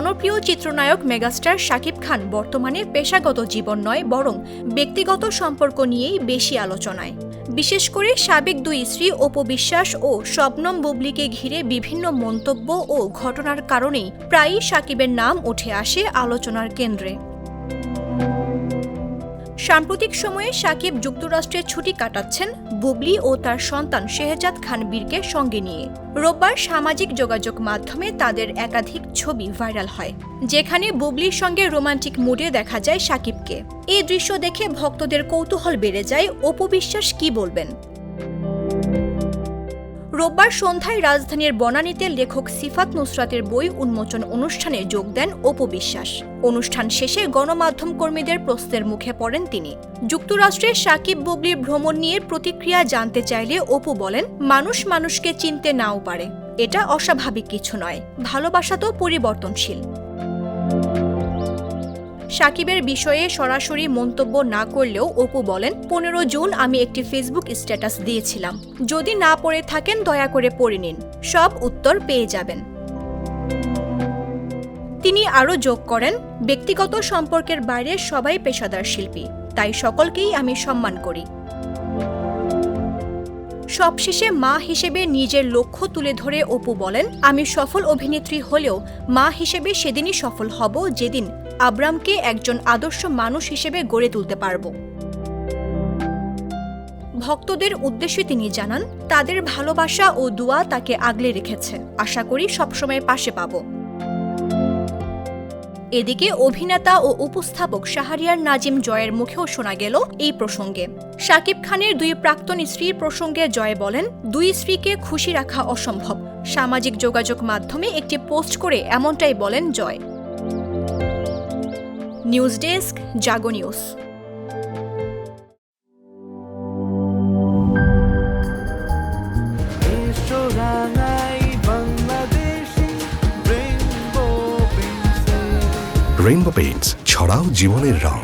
জনপ্রিয় চিত্রনায়ক মেগাস্টার শাকিব খান বর্তমানে পেশাগত জীবন নয় বরং ব্যক্তিগত সম্পর্ক নিয়েই বেশি আলোচনায়। বিশেষ করে সাবেক দুই স্ত্রী অপু বিশ্বাস ও শবনম বুবলীকে ঘিরে বিভিন্ন মন্তব্য ও ঘটনার কারণেই প্রায়ই শাকিবের নাম উঠে আসে আলোচনার কেন্দ্রে। সাম্প্রতিক সময়ে শাকিব যুক্তরাষ্ট্রে ছুটি কাটাচ্ছেন বুবলী ও তার সন্তান শেহজাদ খান বীরকে সঙ্গে নিয়ে। রোববার সামাজিক যোগাযোগ মাধ্যমে তাদের একাধিক ছবি ভাইরাল হয়, যেখানে বুবলীর সঙ্গে রোমান্টিক মুডে দেখা যায় শাকিবকে। এই দৃশ্য দেখে ভক্তদের কৌতূহল বেড়ে যায় অপু বিশ্বাস কী বলবেন। রোববার সন্ধ্যায় রাজধানীর বনানীতে লেখক সিফাত নুসরাতের বই উন্মোচন অনুষ্ঠানে যোগ দেন অপু বিশ্বাস। অনুষ্ঠান শেষে গণমাধ্যম কর্মীদের প্রশ্নের মুখে পড়েন তিনি। যুক্তরাষ্ট্রে শাকিব বুবলীর ভ্রমণ নিয়ে প্রতিক্রিয়া জানতে চাইলে অপু বলেন, মানুষ মানুষকে চিনতে নাও পারে, এটা অস্বাভাবিক কিছু নয়, ভালোবাসা তো পরিবর্তনশীল। শাকিবের বিষয়ে সরাসরি মন্তব্য না করলেও অপু বলেন, 15 জুন আমি একটি ফেসবুক স্ট্যাটাস দিয়েছিলাম, যদি না পড়ে থাকেন দয়া করে পড়ে নিন, সব উত্তর পেয়ে যাবেন। তিনি আরও যোগ করেন, ব্যক্তিগত সম্পর্কের বাইরে সবাই পেশাদার শিল্পী, তাই সকলকেই আমি সম্মান করি। সবশেষে মা হিসেবে নিজের লক্ষ্য তুলে ধরে অপু বলেন, আমি সফল অভিনেত্রী হলেও মা হিসেবে সেদিনই সফল হব যেদিন আব্রামকে একজন আদর্শ মানুষ হিসেবে গড়ে তুলতে পারব। ভক্তদের উদ্দেশ্যে তিনি জানান, তাদের ভালোবাসা ও দোয়া তাকে আগলে রেখেছে, আশা করি সবসময় পাশে পাব। এদিকে অভিনেতা ও উপস্থাপক শাহরিয়ার নাজিম জয়ের মুখেও শোনা গেল এই প্রসঙ্গে। শাকিব খানের দুই প্রাক্তন স্ত্রীর প্রসঙ্গে জয় বলেন, দুই স্ত্রীকে খুশি রাখা অসম্ভব। সামাজিক যোগাযোগ মাধ্যমে একটি পোস্ট করে এমনটাই বলেন জয়। নিউজ ডেস্ক, জাগো নিউজ। রেইনবো পেইন্টস, ছড়াও জীবনের রং।